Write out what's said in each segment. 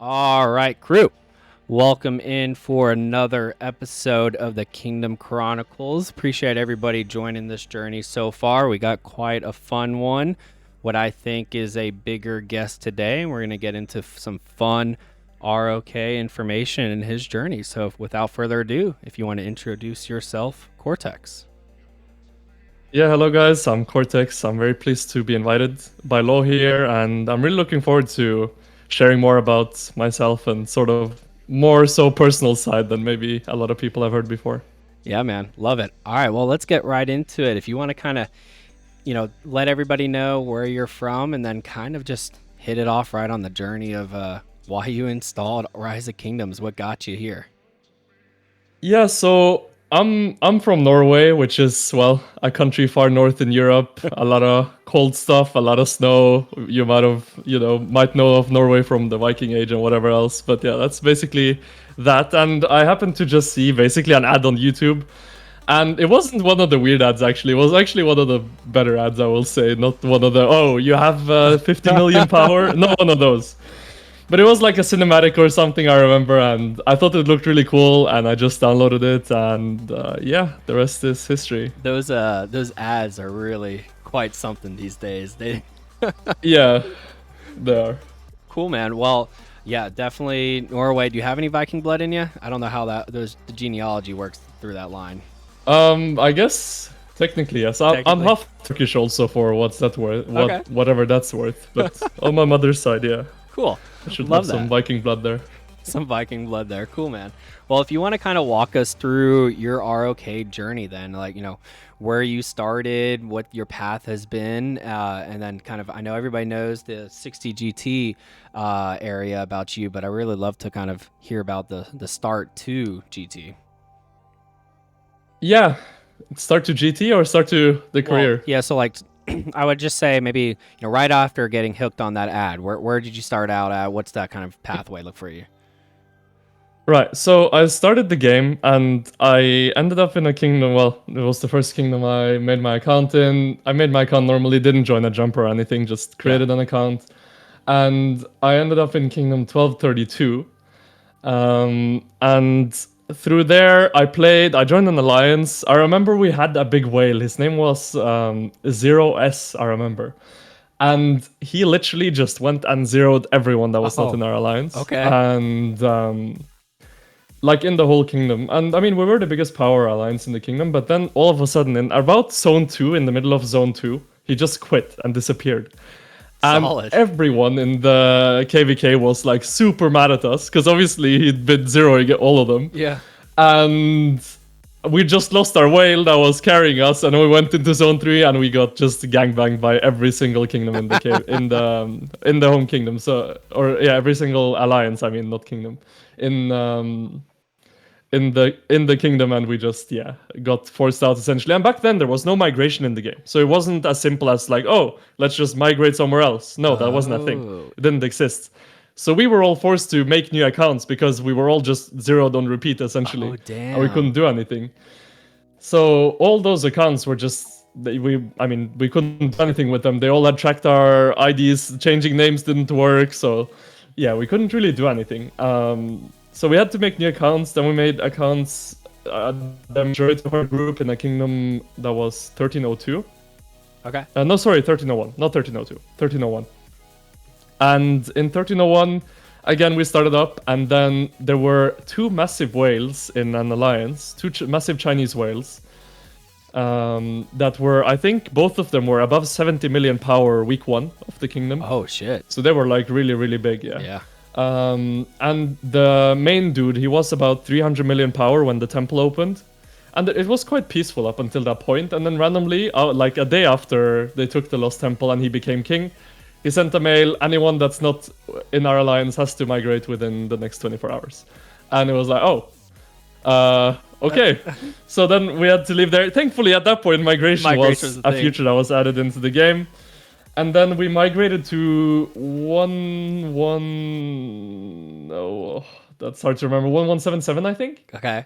All right, crew. Welcome in for another episode of the Kingdom Chronicles. Appreciate everybody joining this journey so far. We got quite a fun one. What I think is a bigger guest today. We're going to get into some fun ROK information in his journey. So, without further ado, if you want to introduce yourself, Cortex. Yeah, hello guys, I'm Cortex. I'm very pleased to be invited by Law here, and I'm really looking forward to sharing more about myself and sort of more so personal side than maybe a lot of people have heard before. Yeah, man. Love it. All right, well, let's get right into it. If you want to kind of let everybody know where you're from and then kind of just hit it off right on the journey of why you installed Rise of Kingdoms. What got you here? Yeah, so I'm from Norway, which is a country far north in Europe. A lot of cold stuff, a lot of snow. You might know of Norway from the Viking Age and whatever else. But yeah, that's basically that. And I happened to just see basically an ad on YouTube. And it wasn't one of the weird ads, actually. It was actually one of the better ads, I will say. Not one of the, oh, you have 50 million power. Not one of those. But it was like a cinematic or something, I remember, and I thought it looked really cool, and I just downloaded it, and yeah, the rest is history. Those ads are really quite something these days. They Yeah, they are. Cool, man. Well, yeah, definitely Norway. Do you have any Viking blood in you? I don't know how the genealogy works through that line. I guess technically yes. I'm half Turkish also for what's that worth? Okay. Whatever that's worth. But on my mother's side, yeah. Cool. I should Love have some Viking blood there. Some Viking blood there. Cool, man. Well, if you want to kind of walk us through your ROK journey, then, where you started, what your path has been, and then kind of, I know everybody knows the 60 GT area about you, but I really love to kind of hear about the start to GT. Yeah. Start to GT or start to the career? Well, yeah, so I would just say maybe right after getting hooked on that ad, where did you start out at? What's that kind of pathway look for you? Right, so I started the game and I ended up in a kingdom. Well, it was the first kingdom I made my account in. I made my account normally, didn't join a jump or anything, just created an account. And I ended up in kingdom 1232. And through there, I joined an alliance. I remember we had a big whale. His name was Zero S, I remember. And he literally just went and zeroed everyone that was not in our alliance. Okay. And like in the whole kingdom. And I mean, we were the biggest power alliance in the kingdom, but then all of a sudden, in about zone 2, in the middle of zone 2, he just quit and disappeared. And Solid. everyone in the KVK was like super mad at us because obviously he'd been zeroing all of them. Yeah. And we just lost our whale that was carrying us, and we went into zone 3 and we got just gangbanged by every single kingdom in the in the home kingdom. So, or yeah, every single alliance. I mean, not kingdom. In the kingdom, and we just got forced out essentially. And back then there was no migration in the game, so it wasn't as simple as like, oh, let's just migrate somewhere else. No, that wasn't a thing. It didn't exist. So we were all forced to make new accounts because we were all just zeroed on repeat essentially. Oh, damn. And we couldn't do anything. So all those accounts were just we couldn't do anything with them. They all had tracked our IDs. Changing names didn't work. So yeah, we couldn't really do anything. So we had to make new accounts. Then we made accounts. The majority of our group in a kingdom that was 1302. Okay. No, sorry, 1301, not 1302, 1301. And in 1301, again, we started up, and then there were two massive whales in an alliance, massive Chinese whales, that were, I think, both of them were above 70 million power week 1 of the kingdom. Oh, shit. So they were like really, really big, yeah. Yeah. And the main dude, he was about 300 million power when the temple opened. And it was quite peaceful up until that point. And then randomly, like a day after they took the Lost Temple and he became king, he sent a mail, anyone that's not in our alliance has to migrate within the next 24 hours. And it was like, oh, okay. So then we had to leave there. Thankfully, at that point, migration was a feature that was added into the game. And then we migrated to that's hard to remember, 1177, I think. Okay.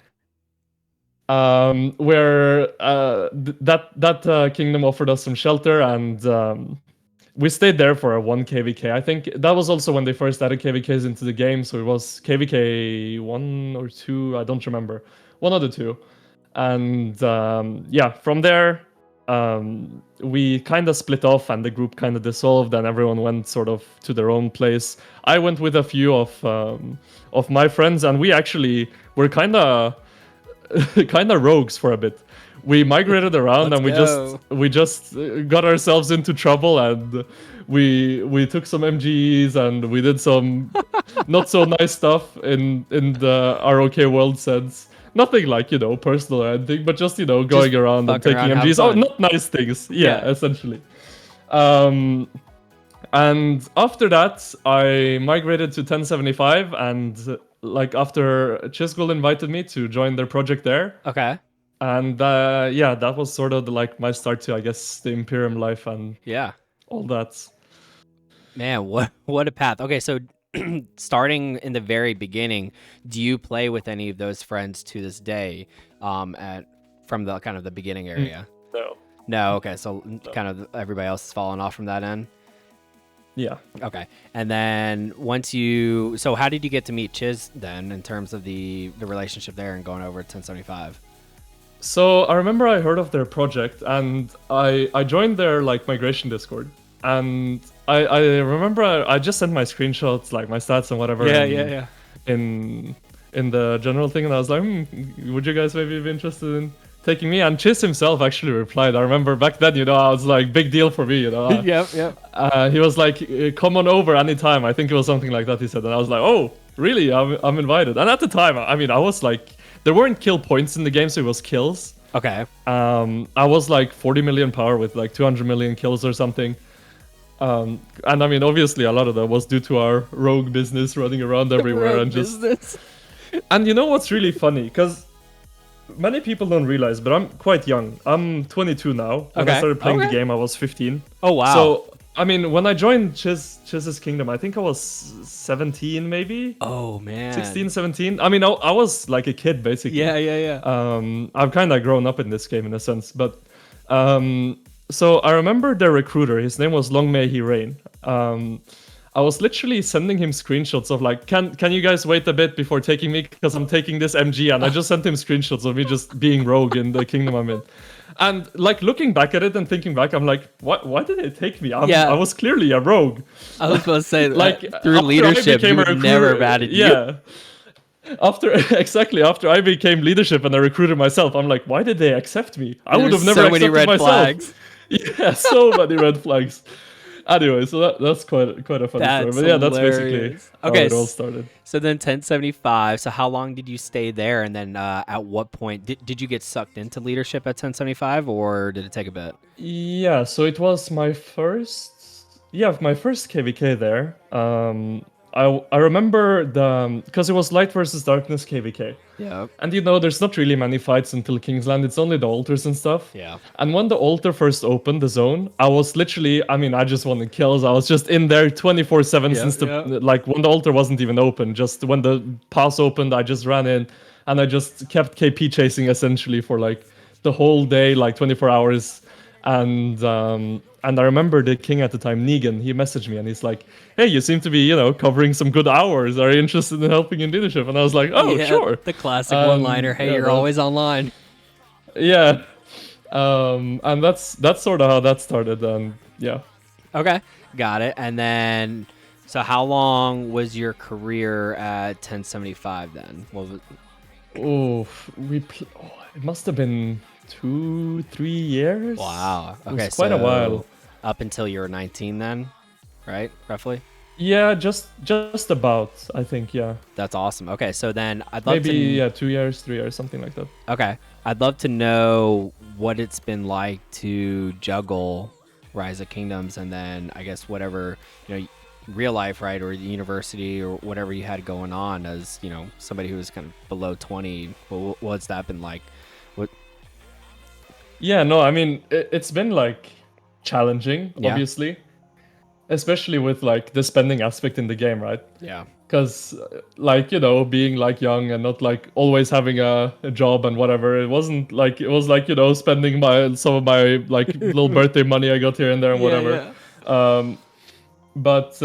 Where that kingdom offered us some shelter, and we stayed there for a 1 KVK. I think that was also when they first added KVKs into the game, so it was KVK 1 or 2, I don't remember. One of the two. And yeah, from there, we kind of split off and the group kind of dissolved and everyone went sort of to their own place. I went with a few of my friends and we actually were kind of kind of rogues for a bit. We migrated around and we just got ourselves into trouble and we took some MGs and we did some not so nice stuff in the ROK world sense. Nothing like, personal or anything, but just, going around and taking MGs. Oh, not nice things. Yeah, essentially. And after that, I migrated to 1075 and like after Chisgul invited me to join their project there. Okay. And yeah, that was sort of like my start to, I guess, the Imperium life and all that. Man, what a path. Okay, so starting in the very beginning, do you play with any of those friends to this day from the kind of the beginning area? No, okay, so kind of everybody else has fallen off from that end? Yeah. Okay. And then so how did you get to meet Chiz then in terms of the relationship there and going over to 1075? So I remember I heard of their project and I joined their like migration Discord. And I remember I just sent my screenshots, like my stats and whatever. Yeah. In the general thing, and I was like, would you guys maybe be interested in taking me? And Chiz himself actually replied. I remember back then, I was like, big deal for me, Yep. He was like, come on over anytime. I think it was something like that he said. And I was like, oh, really? I'm invited. And at the time, I mean, I was like, there weren't kill points in the game, so it was kills. Okay. I was like 40 million power with like 200 million kills or something. And I mean, obviously, a lot of that was due to our rogue business running around everywhere and just. Business. And you know what's really funny? Because many people don't realize, but I'm quite young. I'm 22 now. When I started playing the game, I was 15. Oh wow! So I mean, when I joined Chiz's Kingdom, I think I was 17, maybe. Oh man, 16, 17. I mean, I was like a kid basically. Yeah. I've kind of grown up in this game in a sense, but. So I remember their recruiter, his name was Long May He Reign. I was literally sending him screenshots of like, can you guys wait a bit before taking me? Because I'm taking this MG, and I just sent him screenshots of me just being rogue in the kingdom I'm in. And like looking back at it and thinking back, I'm like, why did they take me? I was clearly a rogue. I was supposed to say, like through leadership, you would never batted you. Yeah. After I became leadership and a recruiter myself, I'm like, why did they accept me? I would have never accepted myself. Flags. Yeah, so many red flags. Anyway, so that's quite a funny story. But yeah, that's basically how it all started. So then 1075. So how long did you stay there? And then at what point did you get sucked into leadership at 1075 or did it take a bit? Yeah, so it was my first KVK there. I remember because it was Light versus Darkness KVK. Yeah. And there's not really many fights until Kingsland. It's only the altars and stuff. Yeah. And when the altar first opened the zone, I was literally, I just wanted kills. I was just in there 24/7 since like when the altar wasn't even open. Just when the pass opened, I just ran in and I just kept KP chasing essentially for like the whole day, like 24 hours. And I remember the king at the time, Negan, he messaged me and he's like, hey, you seem to be, covering some good hours. Are you interested in helping in leadership? And I was like, oh, sure. The classic one-liner, hey, you're always online. Yeah. And that's sort of how that started. And yeah. Okay, got it. And then, so how long was your career at 1075 then? What was it must have been 2-3 years. Wow. Okay, it was quite a while. Up until you were 19 then, right? Roughly? Yeah, just about, I think, yeah. That's awesome. Okay, so then I'd love to... Maybe, 2 years, 3 years, something like that. Okay. I'd love to know what it's been like to juggle Rise of Kingdoms and then, I guess, whatever, real life, right, or the university or whatever you had going on as, somebody who was kind of below 20. What's that been like? Yeah, no, I mean, it's been like challenging, obviously, especially with like the spending aspect in the game, right? Yeah. Because like, being like young and not like always having a job and whatever, it was like, spending some of my like little birthday money I got here and there and whatever. Um, but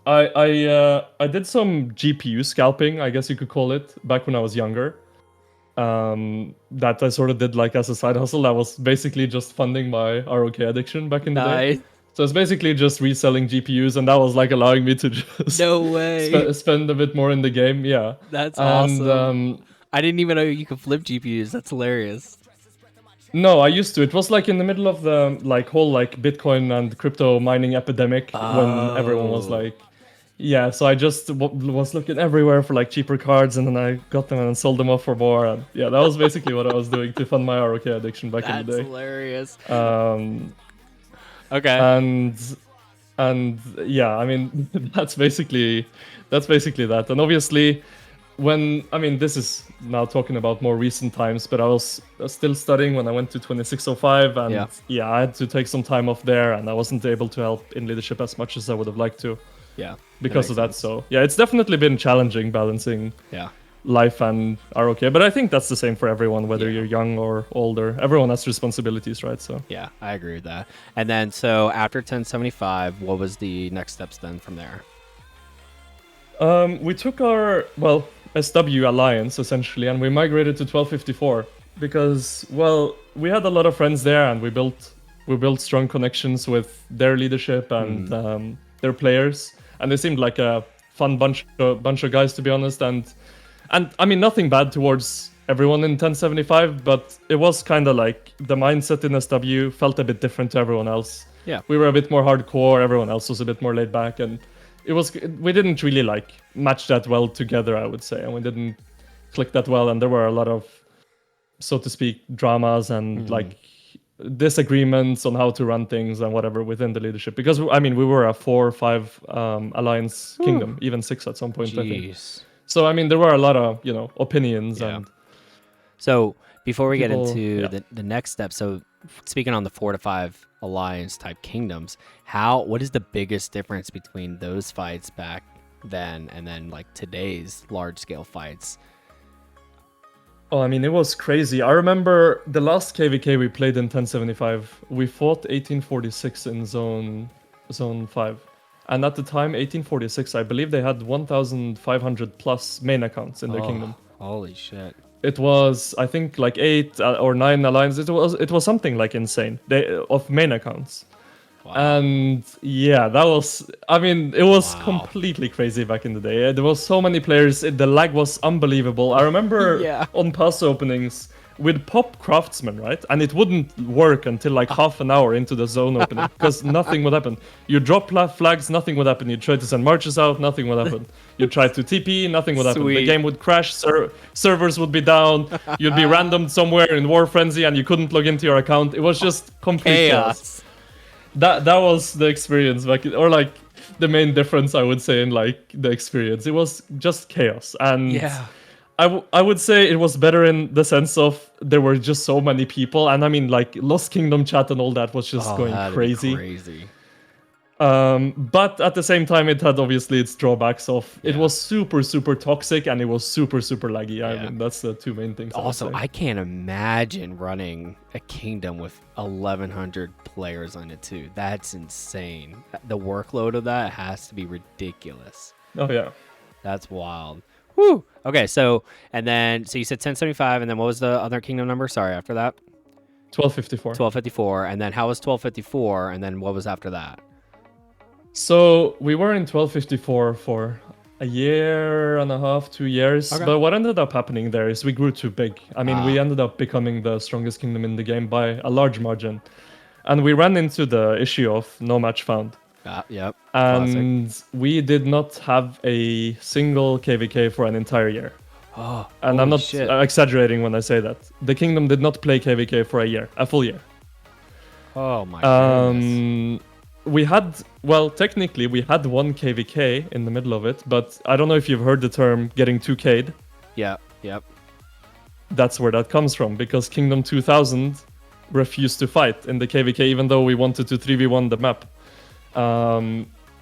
I did some GPU scalping, I guess you could call it, back when I was younger. That I sort of did like as a side hustle. That was basically just funding my ROK addiction back in the day. Nice. So it's basically just reselling GPUs, and that was like allowing me to just No way. spend a bit more in the game. Yeah, That's and awesome. I didn't even know you could flip GPUs. That's hilarious. no, I used to. It was like in the middle of the like whole like Bitcoin and crypto mining epidemic when everyone was Oh, like, yeah. So I just was looking everywhere for like cheaper cards, and then I got them and sold them off for more. And yeah, that was basically what I was doing to fund my ROK addiction back in the that's day. hilarious. Um, Okay. and and yeah, I mean that's basically that. And obviously, when I mean this is now talking about more recent times, but I was still studying when I went to 2605, and Yeah. yeah, I had to take some time off there, and I wasn't able to help in leadership as much as I would have liked to Yeah. because of that. Makes sense. So yeah, it's definitely been challenging balancing Yeah. life and ROK, but I think that's the same for everyone, whether Yeah. you're young or older. Everyone has responsibilities, right? So Yeah, I agree with that. And then, so after 1075, what was the next steps then from there? we took our SW alliance essentially, and we migrated to 1254 because we had a lot of friends there, and we built strong connections with their leadership and their players, and they seemed like a fun bunch of guys, to be honest. And I mean, nothing bad towards everyone in 1075, but it was kind of like the mindset in SW felt a bit different to everyone else. Yeah. We were a bit more hardcore, everyone else was a bit more laid back, and we didn't really like match that well together, I would say, and we didn't click that well, and there were a lot of, so to speak, dramas and like disagreements on how to run things and whatever within the leadership, because I mean we were a 4 or 5 alliance kingdom, even 6 at some point, I think. Jeez. So I mean there were a lot of opinions Yeah. and So before we get people. into Yeah. the next step, so speaking on the 4 to 5 alliance type kingdoms, what is the biggest difference between those fights back then and then like today's large scale fights? Oh, I mean, it was crazy. I remember the last KVK we played in 1075. We fought 1846 in zone 5. And at the time, 1846, I believe they had 1,500 plus main accounts in their kingdom. Holy shit. It was, I think, like 8 or 9 alliances. It was something like insane of main accounts. Wow. And yeah, that was, I mean, it was Wow. completely crazy back in the day. There was so many players. The lag was unbelievable. I remember Yeah. on pass openings, we'd pop Craftsman, right? And it wouldn't work until like half an hour into the zone opening because nothing would happen. You drop flags, nothing would happen. You try to send marches out, nothing would happen. You try to TP, nothing would happen. The Sweet. game would crash, servers would be down, you'd be randomed somewhere in War Frenzy and you couldn't log into your account. It was just complete chaos. That was the experience back, or like the main difference, I would say, in like the experience. It was just chaos, and Yeah. I would say it was better in the sense of there were just so many people, and I mean like Lost Kingdom chat and all that was just going that'd be crazy. crazy. But at the same time, it had obviously its drawbacks of it Yeah. was super toxic and it was super laggy. Yeah. I mean that's the two main things. Also, I I can't imagine running a kingdom with 1,100 players on it too. That's insane. The workload of that has to be ridiculous. oh yeah. That's wild. Whew. Okay, so you said 1075, and then what was the other kingdom number? Sorry, after that? 1254. 1254, and then how was 1254, and then what was after that? So we were in 1254 for a year and a half, 2 years. Okay. But what ended up happening there is we grew too big. I mean, we ended up becoming the strongest kingdom in the game by a large margin. And we ran into the issue of no match found. Yep. Classic. And we did not have a single KVK for an entire year. Oh, And I'm holy not shit. exaggerating when I say that. The kingdom did not play KVK for a full year. Oh my goodness. We had, technically we had one KVK in the middle of it, but I don't know if you've heard the term getting 2K'd. Yep. That's where that comes from, because Kingdom 2000 refused to fight in the KVK, even though we wanted to 3v1 the map.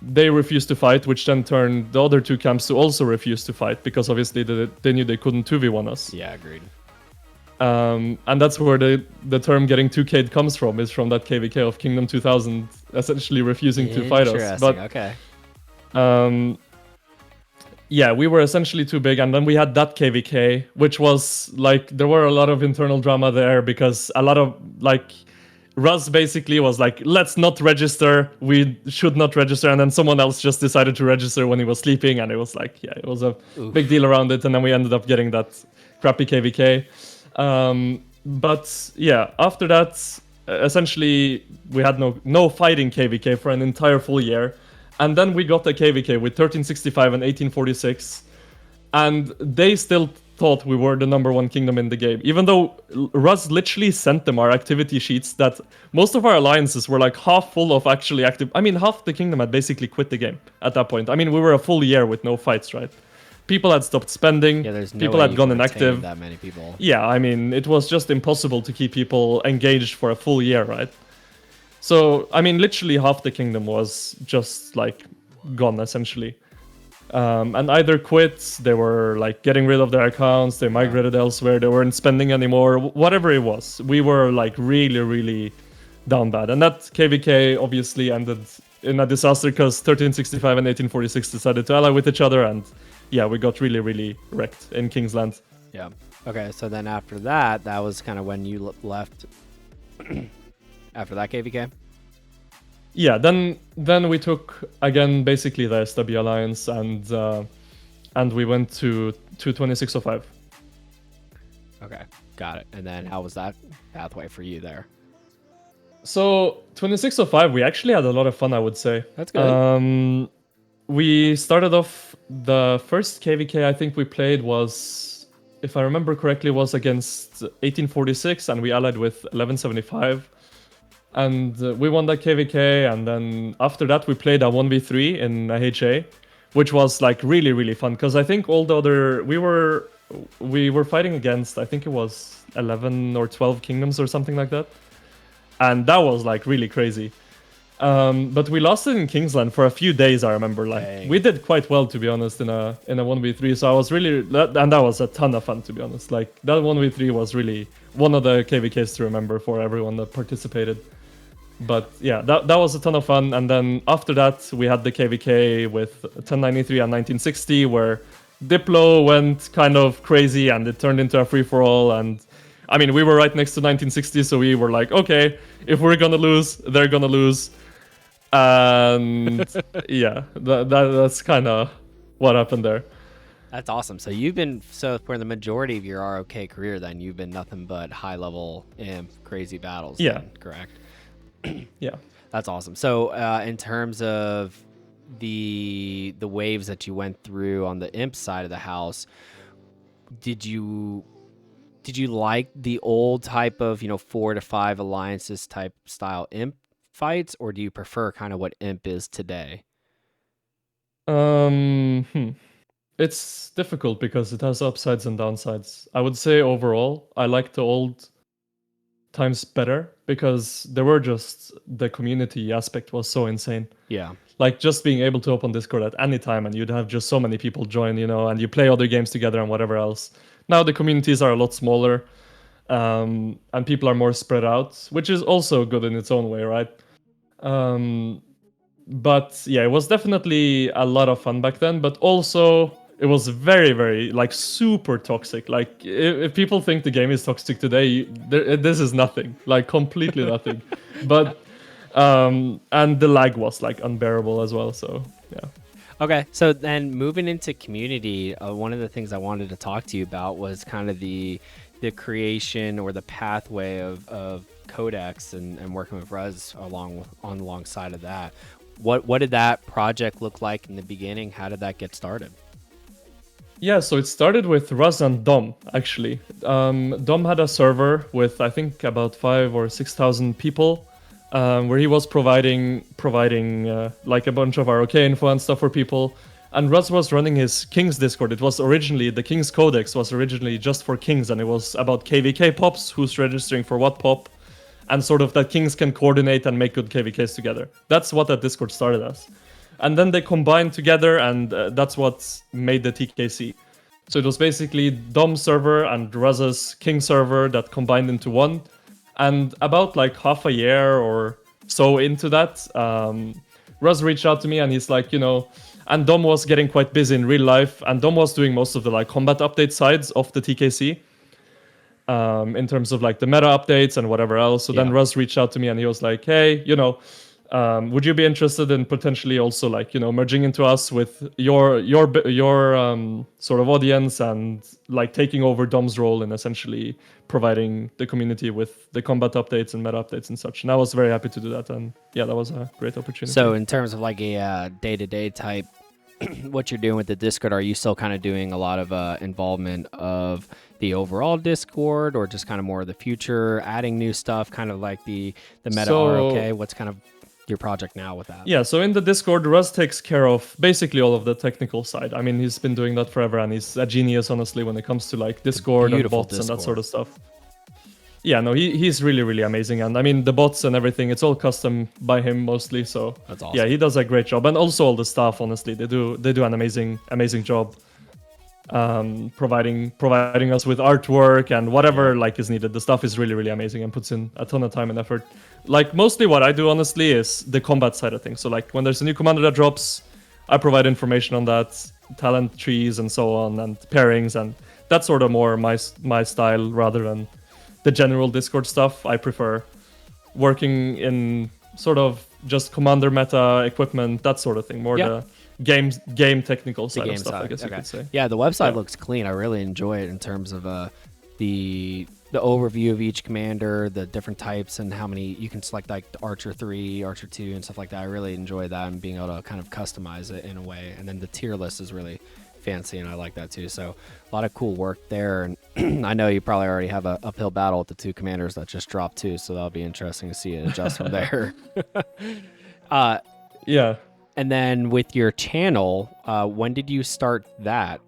They refused to fight, which then turned the other two camps to also refuse to fight, because obviously they knew they couldn't 2v1 us. Yeah, agreed. And that's where the term getting 2K'd comes from, is from that KVK of Kingdom 2000 essentially refusing to fight us. But okay. Yeah, we were essentially too big, and then we had that KVK, which was like, there were a lot of internal drama there, because a lot of like Russ basically was like, let's not register, we should not register, and then someone else just decided to register when he was sleeping, and it was like, yeah, it was a big deal around it, and then we ended up getting that crappy KVK. But yeah, after that, essentially we had no fighting KVK for an entire full year. And then we got a KVK with 1365 and 1846, and they still thought we were the number one kingdom in the game, even though Ruz literally sent them our activity sheets that most of our alliances were like half full of actually active. I mean, half the kingdom had basically quit the game at that point. I mean, we were a full year with no fights, right? People had stopped spending. Yeah, there's no people way had you gone can inactive. retain that many people. Yeah, I mean, it was just impossible to keep people engaged for a full year, right? So, I mean, literally half the kingdom was just, like, gone, essentially. And either quit, they were, like, getting rid of their accounts, they migrated elsewhere, they weren't spending anymore, whatever it was. We were, like, really, really down bad. And that KVK obviously ended in a disaster, because 1365 and 1846 decided to ally with each other, and, yeah, we got really, really wrecked in Kingsland. Yeah. Okay, so then after that, that was kind of when you left... After that KVK? Yeah, then we took again basically the SW Alliance, and we went to 2605. Okay, got it. And then how was that pathway for you there? So 2605, we actually had a lot of fun, I would say. That's good. We started off, the first KVK I think we played was, if I remember correctly, was against 1846, and we allied with 1175. And we won that KVK, and then after that we played a 1v3 in a HA, which was like really, really fun, because I think all the other, we were fighting against, I think it was 11 or 12 kingdoms or something like that, and that was like really crazy. But we lost it in Kingsland for a few days, I remember. Like, Dang. we did quite well, to be honest, in a 1v3, so I was really, and that was a ton of fun, to be honest. Like, that 1v3 was really one of the KVKs to remember for everyone that participated. But yeah, that was a ton of fun. And then after that, we had the KVK with 1093 and 1960, where Diplo went kind of crazy and it turned into a free-for-all. And I mean, we were right next to 1960, so we were like, okay, if we're gonna lose, they're gonna lose. And yeah, that's kind of what happened there. That's awesome. So you've been, so for the majority of your ROK career, then you've been nothing but high-level imp, crazy battles. Yeah. Then, correct? Yeah. That's awesome. So in terms of the waves that you went through on the imp side of the house, did you like the old type of 4 to 5 alliances type style imp fights, or do you prefer kind of what imp is today? It's difficult because it has upsides and downsides. I would say overall, I like the old times better, because there were just, the community aspect was so insane. Yeah. Like, just being able to open Discord at any time and you'd have just so many people join, and you play other games together and whatever else. Now the communities are a lot smaller, and people are more spread out, which is also good in its own way, right? But yeah, it was definitely a lot of fun back then, but also it was very, very, like, super toxic. Like, if people think the game is toxic today, this is nothing, like, completely nothing. But and the lag was like unbearable as well, so yeah. Okay, so then moving into community, one of the things I wanted to talk to you about was kind of the creation or the pathway of Codex and working with Ruz alongside of that. What did that project look like in the beginning? How did that get started? Yeah, so it started with Ruz and Dom, actually. Dom had a server with, I think, about 5,000 or 6,000 people, where he was providing like a bunch of ROK info and stuff for people. And Ruz was running his Kings Discord. It was originally, the Kings Codex was originally just for Kings, and it was about KVK pops, who's registering for what pop, and sort of that Kings can coordinate and make good KVKs together. That's what that Discord started as. And then they combined together, and that's what made the TKC. So it was basically Dom server and Raz's King server that combined into one. And about like half a year or so into that, Raz reached out to me and he's like, and Dom was getting quite busy in real life, and Dom was doing most of the like combat update sides of the TKC. In terms of like the meta updates and whatever else. So then Russ reached out to me and he was like, hey, would you be interested in potentially also like, merging into us with your sort of audience and like taking over Dom's role and essentially providing the community with the combat updates and meta updates and such. And I was very happy to do that. And yeah, that was a great opportunity. So in terms of like a day-to-day type, what you're doing with the Discord, are you still kind of doing a lot of involvement of the overall Discord, or just kind of more of the future, adding new stuff, kind of like the meta ROK? What's kind of your project now with that? Yeah, so in the Discord, Russ takes care of basically all of the technical side. I mean, he's been doing that forever, and he's a genius, honestly, when it comes to like Discord and bots and that sort of stuff. Yeah, no, he's really, really amazing. And I mean, the bots and everything, it's all custom by him mostly. So that's awesome. Yeah, he does a great job. And also all the staff, honestly, they do an amazing job providing us with artwork and whatever like is needed. The stuff is really, really amazing and puts in a ton of time and effort. Like mostly what I do, honestly, is the combat side of things. So like when there's a new commander that drops, I provide information on that, talent trees and so on, and pairings, and that's sort of more my style rather than the general Discord stuff. I prefer working in sort of just commander meta equipment, that sort of thing, more the game technical side of stuff, I guess you could say. Yeah, the website looks clean. I really enjoy it in terms of the overview of each commander, the different types, and how many you can select, like Archer 3, Archer 2, and stuff like that. I really enjoy that and being able to kind of customize it in a way. And then the tier list is really fancy, and I like that too. So a lot of cool work there. And I know you probably already have a uphill battle with the two commanders that just dropped too, so that'll be interesting to see it adjust from there. Yeah. And then with your channel, when did you start that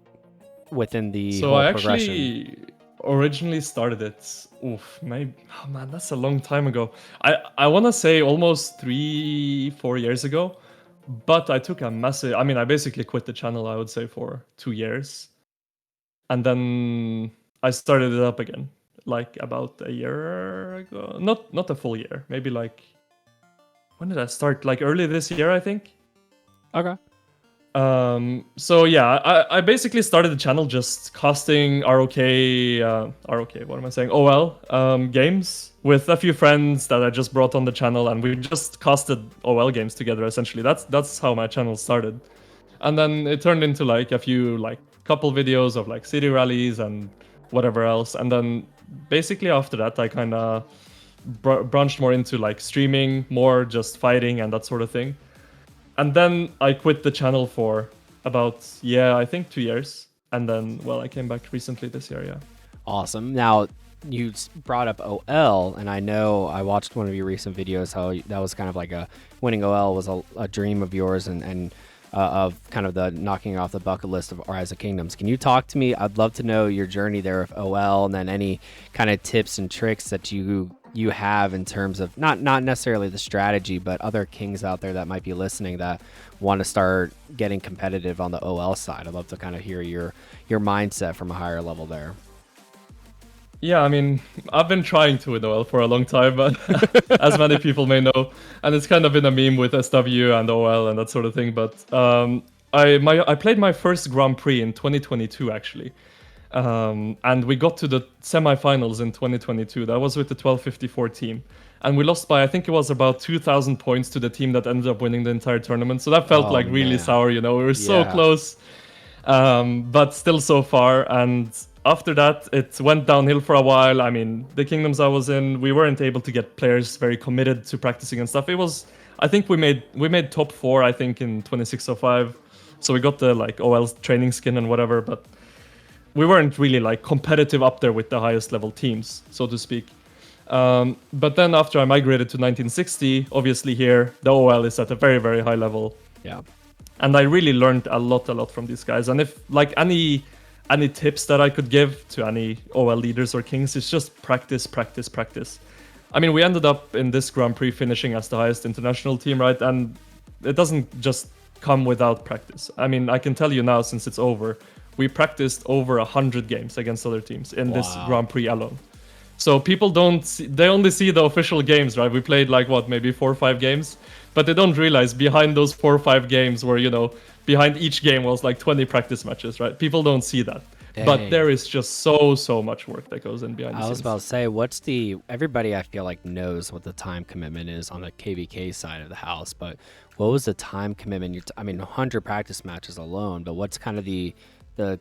within the whole progression? So I actually originally started it, maybe, oh man, that's a long time ago. I want to say almost 3-4 years ago, but I took a massive, I mean, I basically quit the channel, I would say, for 2 years. And then I started it up again, like about a year ago. Not a full year, maybe like, when did I start? Like early this year, I think. Okay. So yeah, I basically started the channel just casting ROK, what am I saying? OL games with a few friends that I just brought on the channel, and we just casted OL games together. Essentially, that's how my channel started, and then it turned into like a few couple videos of like city rallies and whatever else, and then basically after that I kind of branched more into like streaming, more just fighting and that sort of thing. And then I quit the channel for about, I think 2 years. And then, I came back recently this year, yeah. Awesome. Now, you brought up OL, and I know I watched one of your recent videos, how that was kind of like winning OL was a dream of yours, and of kind of the knocking off the bucket list of Rise of Kingdoms. Can you talk to me? I'd love to know your journey there with OL, and then any kind of tips and tricks that you have in terms of not necessarily the strategy, but other kings out there that might be listening that want to start getting competitive on the OL side. I'd love to kind of hear your mindset from a higher level there. Yeah, I mean, I've been trying to win OL for a long time, but as many people may know, and it's kind of been a meme with SW and OL and that sort of thing. But I played my first Grand Prix in 2022 actually. And we got to the semifinals in 2022. That was with the 1254 team. And we lost by, I think it was about 2,000 points to the team that ended up winning the entire tournament. So that felt really sour, we were so close, but still so far. And after that, it went downhill for a while. I mean, the kingdoms I was in, we weren't able to get players very committed to practicing and stuff. It was, I think we made top 4, I think, in 2605. So we got the OL training skin and whatever, but we weren't really competitive up there with the highest level teams, so to speak. But then after I migrated to 1960, obviously here the OL is at a very, very high level. Yeah. And I really learned a lot from these guys. And if any tips that I could give to any OL leaders or kings, it's just practice. I mean, we ended up in this Grand Prix finishing as the highest international team, right? And it doesn't just come without practice. I mean, I can tell you now, since it's over, we practiced over 100 games against other teams in this Wow. Grand Prix alone. So people they only see the official games, right? We played like what, maybe 4 or 5 games, but they don't realize behind those 4 or 5 games were, behind each game was like 20 practice matches, right? People don't see that. But Dang. there is just so much work that goes in behind the I was scenes. about to say, everybody I feel like knows what the time commitment is on the KVK side of the house, but what was the time commitment? 100 practice matches alone, but what's kind of the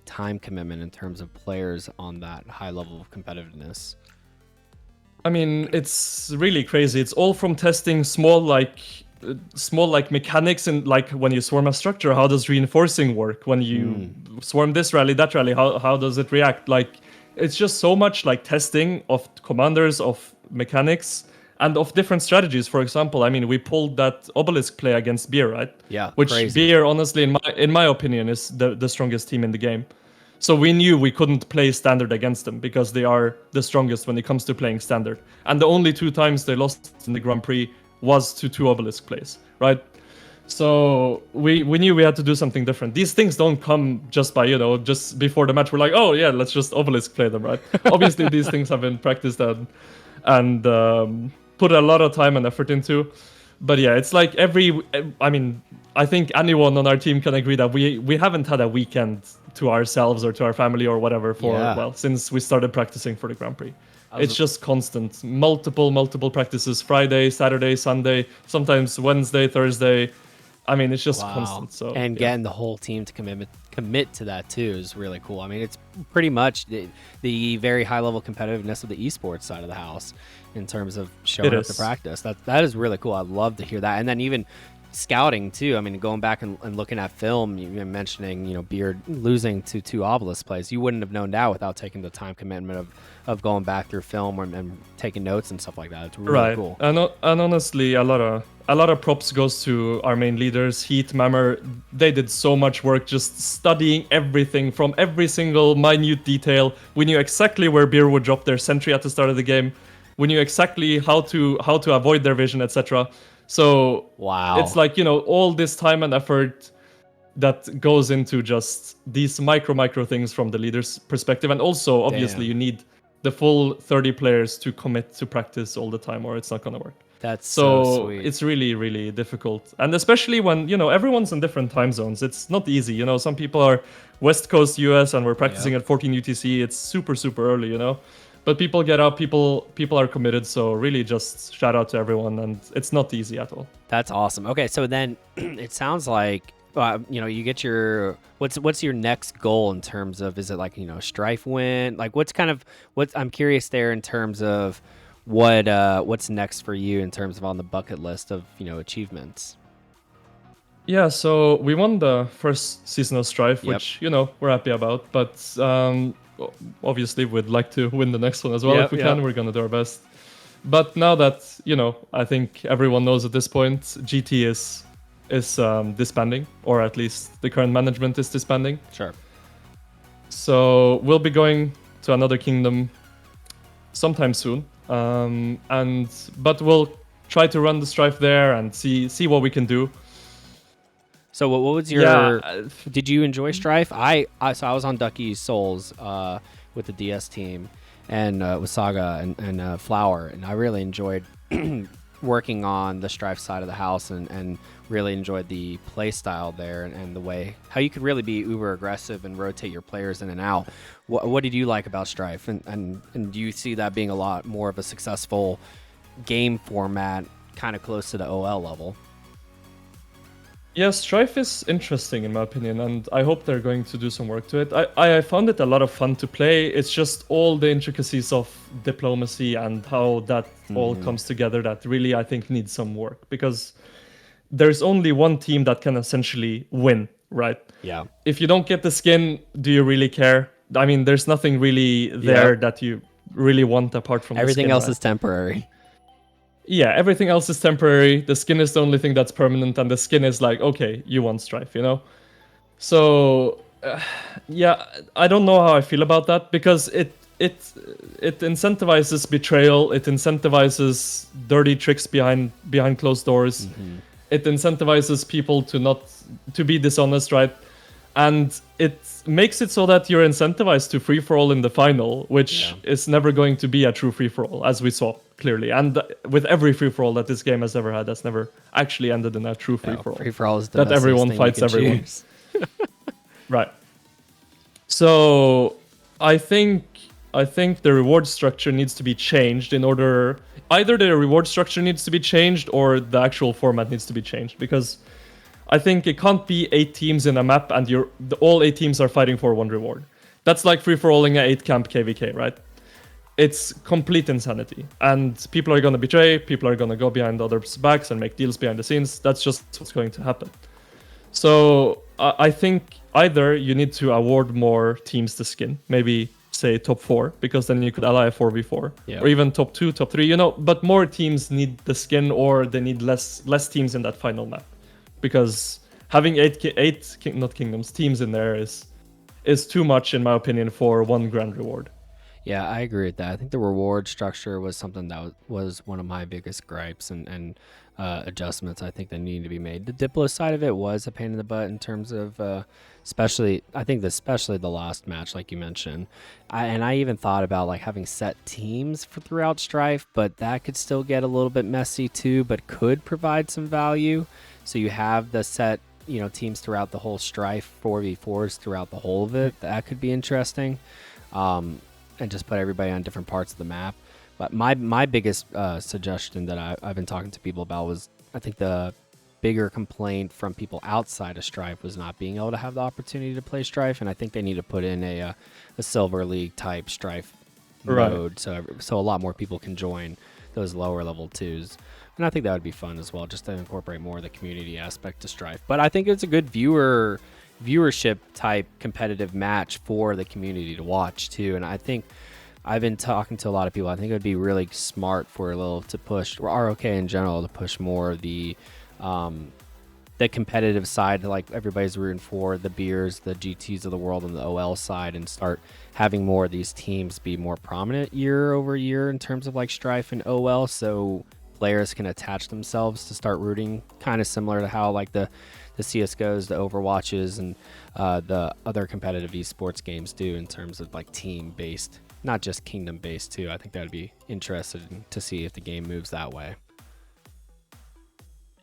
time commitment in terms of players on that high level of competitiveness? I mean, it's really crazy. It's all from testing small like mechanics, and like when you swarm a structure, how does reinforcing work? When you swarm this rally, that rally, how does it react? Like, it's just so much like testing of commanders, of mechanics, and of different strategies. For example, I mean, we pulled that obelisk play against Beer, right? Yeah, Which crazy. Beer, honestly, in my opinion, is the strongest team in the game. So we knew we couldn't play standard against them because they are the strongest when it comes to playing standard. And the only 2 times they lost in the Grand Prix was to 2 obelisk plays, right? So we knew we had to do something different. These things don't come just by, just before the match. We're like, oh yeah, let's just obelisk play them, right? Obviously, these things have been practiced and put a lot of time and effort into. But yeah, it's like I think anyone on our team can agree that we haven't had a weekend to ourselves or to our family or whatever since we started practicing for the Grand Prix. It's just constant, multiple practices, Friday, Saturday, Sunday, sometimes Wednesday, Thursday. I mean, it's just constant. So and getting the whole team to commit to that too is really cool. I mean, it's pretty much the very high level competitiveness of the esports side of the house in terms of showing up to practice. That is really cool. I'd love to hear that. And then even scouting too. I mean, going back and looking at film, you mentioning, Beard losing to 2 obelisk plays. You wouldn't have known that without taking the time commitment of going back through film and taking notes and stuff like that. It's really cool. And honestly, a lot of props goes to our main leaders, Heat, Mammer. They did so much work just studying everything from every single minute detail. We knew exactly where Beer would drop their sentry at the start of the game. We knew exactly how to avoid their vision, etc. So it's like, all this time and effort that goes into just these micro things from the leader's perspective. And also, obviously, you need the full 30 players to commit to practice all the time, or it's not going to work. That's so sweet. It's really, really difficult. And especially when, everyone's in different time zones. It's not easy. Some people are West Coast US and we're practicing at 14 UTC. It's super early, But people get up, people are committed, so really just shout out to everyone, and it's not easy at all. That's awesome. Okay, so then it sounds like you get your what's your next goal in terms of, is it like, Strife win? Like I'm curious there in terms of what's next for you in terms of on the bucket list of, achievements. Yeah, so we won the first season of Strife, which, we're happy about, but obviously we'd like to win the next one as well. If we can, we're gonna do our best. But now that I think everyone knows at this point, GT is disbanding, or at least the current management is disbanding. Sure. So we'll be going to another kingdom sometime soon, but we'll try to run the Strife there and see what we can do. So what was your? Did you enjoy Strife? I was on Ducky's Souls with the DS team and with Saga and Flower, and I really enjoyed working on the Strife side of the house and really enjoyed the play style there and the way how you could really be uber aggressive and rotate your players in and out. What did you like about Strife, and do you see that being a lot more of a successful game format, kind of close to the OL level? Yeah, Strife is interesting in my opinion, and I hope they're going to do some work to it. I found it a lot of fun to play. It's just all the intricacies of diplomacy and how that all comes together that really, I think, needs some work, because there's only one team that can essentially win, right? Yeah. If you don't get the skin, do you really care? I mean, there's nothing really there that you really want apart from everything the skin, else right? is temporary. Yeah, everything else is temporary. The skin is the only thing that's permanent, and the skin is like, okay, you want Strife, So, I don't know how I feel about that, because it incentivizes betrayal. It incentivizes dirty tricks behind closed doors. It incentivizes people to be dishonest, right? And it makes it so that you're incentivized to free for all in the final, which Yeah. is never going to be a true free for all, as we saw clearly. And with every free for all that this game has ever had, that's never actually ended in a true free for all. Free for all is the That everyone thing fights you can everyone. choose. Right. So I think the reward structure needs to be changed in order. Either the reward structure needs to be changed or the actual format needs to be changed, because I think it can't be 8 teams in a map and all 8 teams are fighting for one reward. That's like free-for-alling a 8-camp KVK, right? It's complete insanity. And people are going to betray, people are going to go behind others' backs and make deals behind the scenes. That's just what's going to happen. So I think either you need to award more teams the skin, maybe say top 4, because then you could ally a 4v4, or even top 2, top 3, but more teams need the skin, or they need less teams in that final map. Because having not kingdoms, teams in there is too much, in my opinion, for one grand reward. Yeah, I agree with that. I think the reward structure was something that was one of my biggest gripes and adjustments I think that needed to be made. The Diplo side of it was a pain in the butt in terms of, especially the last match, like you mentioned. I even thought about like having set teams throughout Strife, but that could still get a little bit messy too, but could provide some value. So you have the set, teams throughout the whole Strife, 4v4s throughout the whole of it. That could be interesting. And just put everybody on different parts of the map. But my biggest suggestion that I've been talking to people about was, I think the bigger complaint from people outside of Strife was not being able to have the opportunity to play Strife, and I think they need to put in a Silver League type Strife mode, so a lot more people can join those lower level 2s. And I think that would be fun as well, just to incorporate more of the community aspect to Strife. But I think it's a good viewership type competitive match for the community to watch too. And I think I've been talking to a lot of people. I think it would be really smart for to push, or ROK in general, to push more of the competitive side, like everybody's rooting for the beers, the GTs of the world, and the OL side, and start having more of these teams be more prominent year over year in terms of like Strife and OL, so players can attach themselves to start rooting, kind of similar to how like the CSGOs, the Overwatches, and the other competitive esports games do in terms of like team-based, not just kingdom-based too. I think that would be interesting to see if the game moves that way.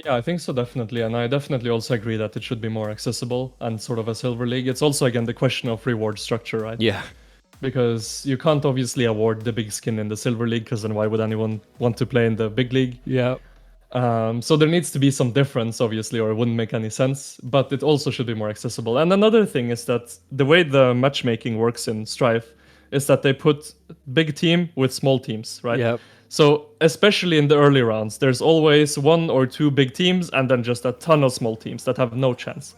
Yeah, I think so, definitely. And I definitely also agree that it should be more accessible and sort of a Silver League. It's also, again, the question of reward structure, right? Yeah. Because you can't obviously award the big skin in the Silver League, because then why would anyone want to play in the big league? Yeah. So there needs to be some difference, obviously, or it wouldn't make any sense. But it also should be more accessible. And another thing is that the way the matchmaking works in Strife is that they put big team with small teams, right? Yep. So especially in the early rounds, there's always 1 or 2 big teams and then just a ton of small teams that have no chance.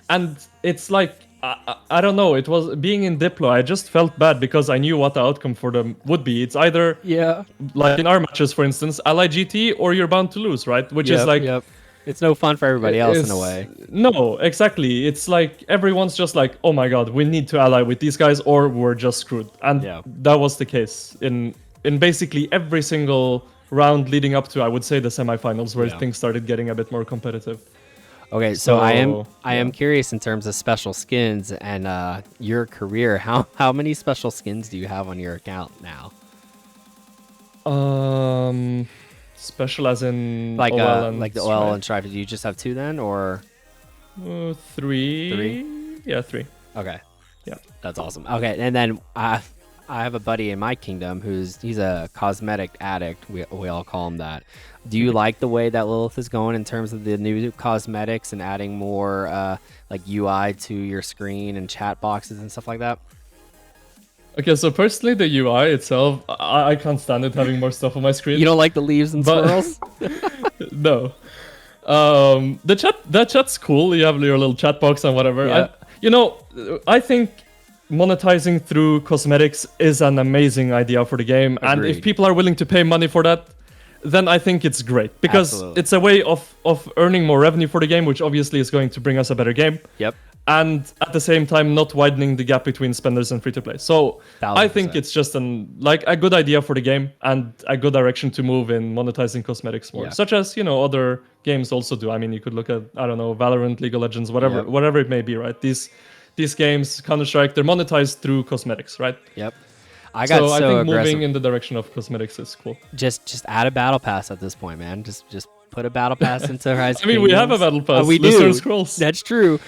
And it's like, I don't know, it was being in Diplo, I just felt bad because I knew what the outcome for them would be. It's either, like in our matches, for instance, Ally GT, or you're bound to lose, right? Which is like... Yep. It's no fun for everybody else in a way. No, exactly. It's like everyone's just like, oh my god, we need to ally with these guys or we're just screwed. And that was the case in basically every single round leading up to, I would say, the semifinals, where things started getting a bit more competitive. Okay, so I am curious in terms of special skins and your career. How many special skins do you have on your account now? Special as in like OL and like the OL and Strife. Do you just have 2 then, or 3? 3? Yeah, 3. Okay. Yeah, that's awesome. Okay, and then I have a buddy in my kingdom he's a cosmetic addict. We all call him that. Do you like the way that Lilith is going in terms of the new cosmetics and adding more like UI to your screen and chat boxes and stuff like that? Okay, so personally, the UI itself, I can't stand it having more stuff on my screen. You don't like the leaves and swirls? No. That chat's cool. You have your little chat box and whatever. Yeah. I think monetizing through cosmetics is an amazing idea for the game. Agreed. And if people are willing to pay money for that, then I think it's great. Because it's a way of earning more revenue for the game, which obviously is going to bring us a better game. Yep. And at the same time, not widening the gap between spenders and free-to-play. So 1,000%. I think it's just a good idea for the game and a good direction to move in monetizing cosmetics more. Such as, other games also do. I mean, you could look at, I don't know, Valorant, League of Legends, whatever it may be, right? These these games, Counter-Strike, they're monetized through cosmetics, right? Yep. I got I so think aggressive. moving in the direction of cosmetics is cool. Just add a battle pass at this point, man. Just put a battle pass into Rise of I mean, we have a Kingdoms. battle pass. We Blizzard do. Scrolls. That's true.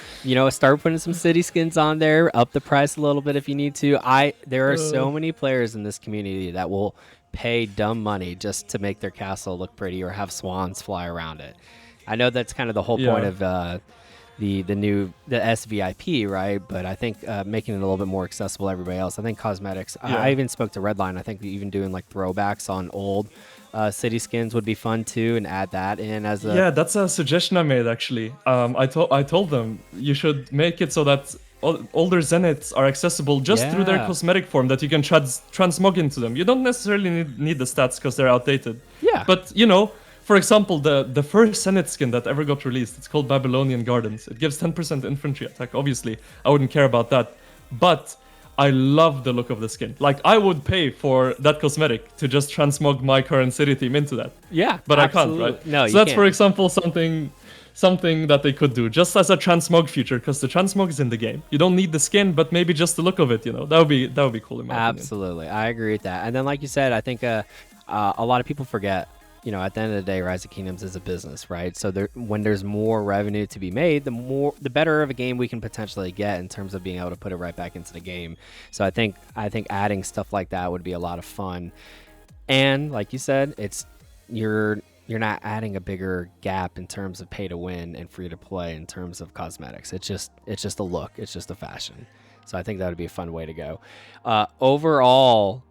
Start putting some city skins on there. Up the price a little bit if you need to. There are so many players in this community that will pay dumb money just to make their castle look pretty or have swans fly around it. I know that's kind of the whole point of the SVIP, right? But I think making it a little bit more accessible to everybody else. I think cosmetics. I even spoke to Redline. I think even doing like throwbacks on old city skins would be fun too, and add that in as a that's a suggestion I made actually. I told them you should make it so that older Zeniths are accessible just through their cosmetic form, that you can transmog into them. You don't necessarily need the stats because they're outdated. Yeah. But for example, the first Zenith skin that ever got released, it's called Babylonian Gardens. It gives 10% infantry attack. Obviously, I wouldn't care about that, but I love the look of the skin. Like, I would pay for that cosmetic to just transmog my current city theme into that. Yeah, but absolutely. I can't, right? No, so that's, for example, something that they could do, just as a transmog feature, because the transmog is in the game. You don't need the skin, but maybe just the look of it. That would be cool in my opinion. Absolutely, I agree with that. And then, like you said, I think a lot of people forget. At the end of the day, Rise of Kingdoms is a business, right? So when there's more revenue to be made, the better of a game we can potentially get in terms of being able to put it right back into the game. So I think adding stuff like that would be a lot of fun. And like you said, you're not adding a bigger gap in terms of pay to win and free to play in terms of cosmetics. It's just a look. It's just a fashion. So I think that would be a fun way to go. Overall,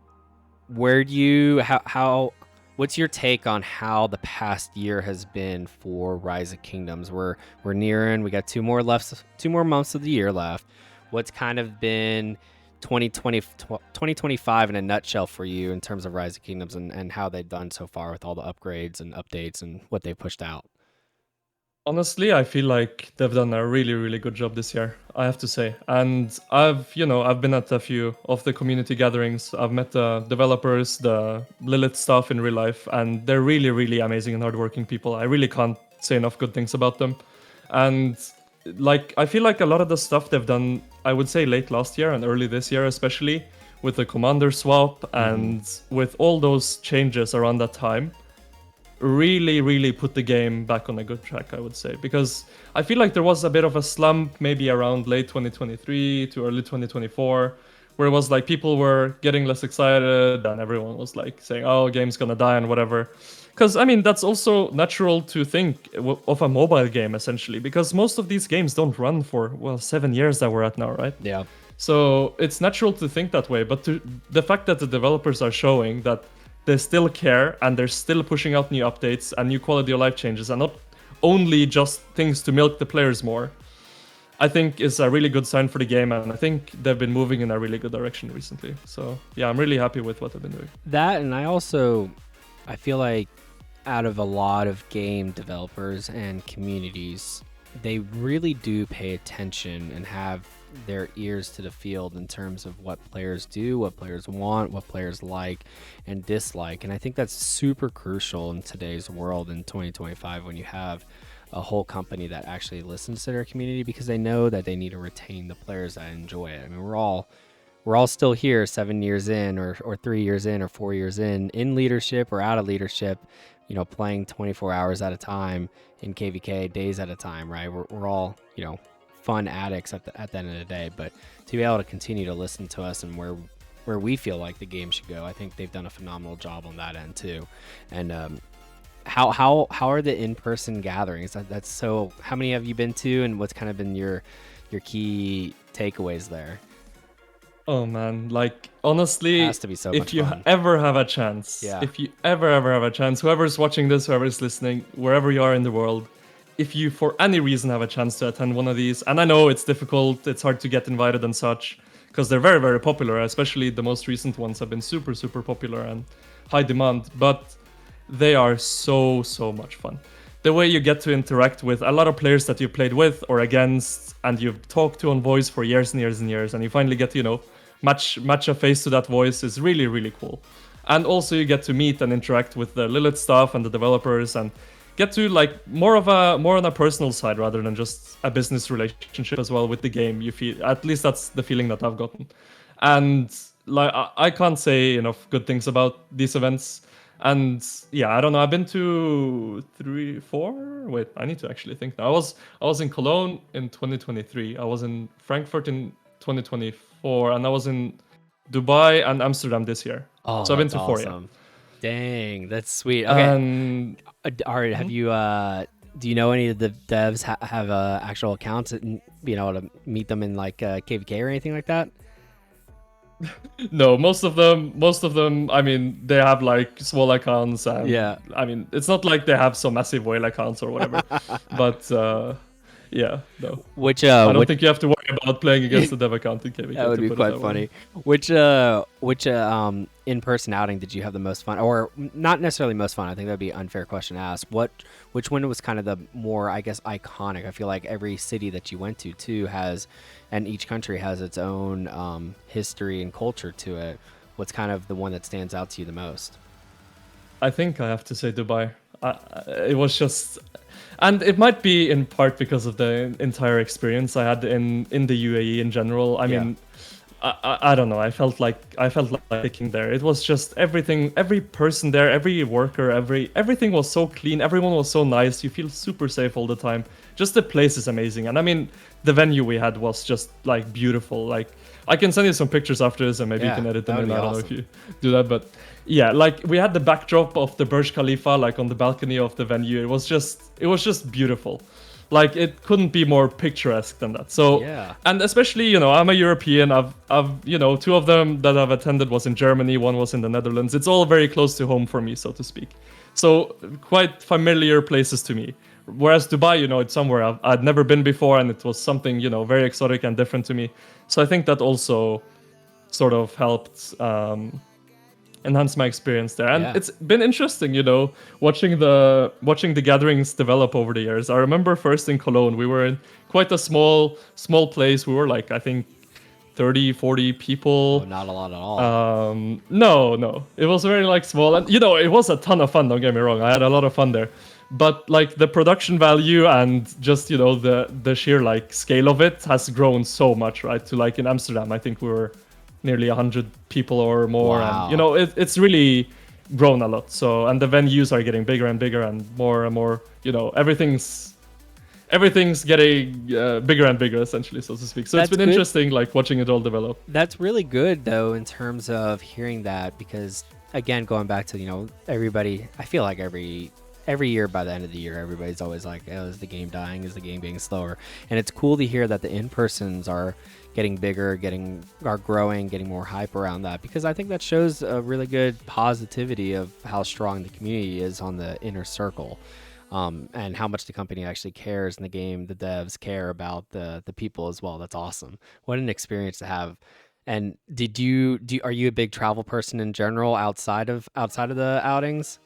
what's your take on how the past year has been for Rise of Kingdoms? We're nearing. We got two more months of the year left. What's kind of been 2025 in a nutshell for you in terms of Rise of Kingdoms and how they've done so far with all the upgrades and updates and what they've pushed out? Honestly, I feel like they've done a really, really good job this year, I have to say. And I've been at a few of the community gatherings. I've met the developers, the Lilith staff in real life, and they're really, really amazing and hardworking people. I really can't say enough good things about them. And I feel like a lot of the stuff they've done, I would say late last year and early this year, especially with the commander swap and with all those changes around that time, really, really put the game back on a good track, I would say. Because I feel like there was a bit of a slump maybe around late 2023 to early 2024, where it was like people were getting less excited and everyone was like saying, oh, game's gonna die and whatever. Because, I mean, that's also natural to think of a mobile game, essentially, because most of these games don't run for, 7 years that we're at now, right? Yeah. So it's natural to think that way. But the fact that the developers are showing that they still care and they're still pushing out new updates and new quality of life changes and not only just things to milk the players more, I think is a really good sign for the game, and I think they've been moving in a really good direction recently. So yeah, I'm really happy with what they've been doing. That, and I feel like out of a lot of game developers and communities, they really do pay attention and have their ears to the field in terms of what players do, what players want, what players like and dislike. And I think that's super crucial in today's world in 2025 when you have a whole company that actually listens to their community, because they know that they need to retain the players that enjoy it. I mean, we're all still here 7 years in or 3 years in or 4 years in leadership or out of leadership, playing 24 hours at a time in KVK, days at a time, right? We're all, fun addicts at the end of the day, but to be able to continue to listen to us and where we feel like the game should go, I think they've done a phenomenal job on that end too. And how are the in-person gatherings? That's so. How many have you been to, and what's kind of been your key takeaways there? Oh man, honestly, it has to be so if you fun. Ever have a chance, if you ever have a chance, whoever's watching this, whoever's listening, wherever you are in the world, if you for any reason have a chance to attend one of these, and I know it's difficult, it's hard to get invited and such, because they're very, very popular, especially the most recent ones have been super, super popular and high demand, but they are so, so much fun. The way you get to interact with a lot of players that you've played with or against, and you've talked to on voice for years and years and years, and you finally get to, match a face to that voice is really, really cool. And also you get to meet and interact with the Lilith staff and the developers and get to like more on a personal side rather than just a business relationship as well with the game. You feel, at least that's the feeling that I've gotten, and like I can't say enough good things about these events. And yeah, I don't know. I've been to 3, 4. Wait, I need to actually think now. I was in Cologne in 2023. I was in Frankfurt in 2024, and I was in Dubai and Amsterdam this year. Oh, So I've been that's to 4, yeah. awesome. Dang, that's sweet. Okay, And all right. Have you do you know any of the devs have actual accounts and being able to meet them in like KVK or anything like that? no, most of them, I mean, they have like small accounts, and Yeah. I mean, it's not like they have some massive whale accounts or whatever. But yeah, no. Which I don't which think you have to worry about playing against the dev account in KVK, that would to be put it quite that funny. way. Which in-person outing did you have the most fun, or not necessarily most fun? I think that'd be an unfair question to ask. Which one was kind of the more, I guess, iconic? I feel like every city that you went to too has, and each country has its own history and culture to it. What's kind of the one that stands out to you the most? I think I have to say Dubai. It was just, and it might be in part because of the entire experience I had in the UAE in general. I Yeah. mean, I don't know. I felt like picking there. It was just everything. Every person there, every worker, everything was so clean. Everyone was so nice. You feel super safe all the time. Just the place is amazing. And I mean, the venue we had was just like beautiful. Like I can send you some pictures after this, and maybe you Yeah, can edit that them would in. be I don't know awesome. if you do that, but yeah, like we had the backdrop of the Burj Khalifa, like on the balcony of the venue. It was just beautiful. Like it couldn't be more picturesque than that. So Yeah. and especially, I'm a European. I've two of them that I've attended was in Germany, one was in the Netherlands. It's all very close to home for me, so to speak. So quite familiar places to me. Whereas Dubai, it's somewhere I'd never been before, and it was something, very exotic and different to me. So I think that also sort of helped enhance my experience there. And Yeah. it's been interesting, watching the gatherings develop over the years. I remember first in Cologne, we were in quite a small place. We were like, I think 30, 40 people. Oh, not a lot at all. No, it was very like small, and it was a ton of fun. Don't get me wrong, I had a lot of fun there, but like the production value and just the sheer like scale of it has grown so much, right? To like in Amsterdam, I think we were nearly 100 people or more, Wow. and it's really grown a lot. So, and the venues are getting bigger and bigger and more. Everything's getting bigger and bigger, essentially, so to speak. So That's it's been good. interesting, like watching it all develop. That's really good though in terms of hearing that, because again, going back to everybody, I feel like every year by the end of the year everybody's always like, oh, is the game dying, is the game being slower? And it's cool to hear that the in-persons are getting bigger, are growing, getting more hype around that, because I think that shows a really good positivity of how strong the community is on the inner circle. And how much the company actually cares in the game, the devs care about the people as well. That's awesome. What an experience to have. And are you a big travel person in general outside of the outings?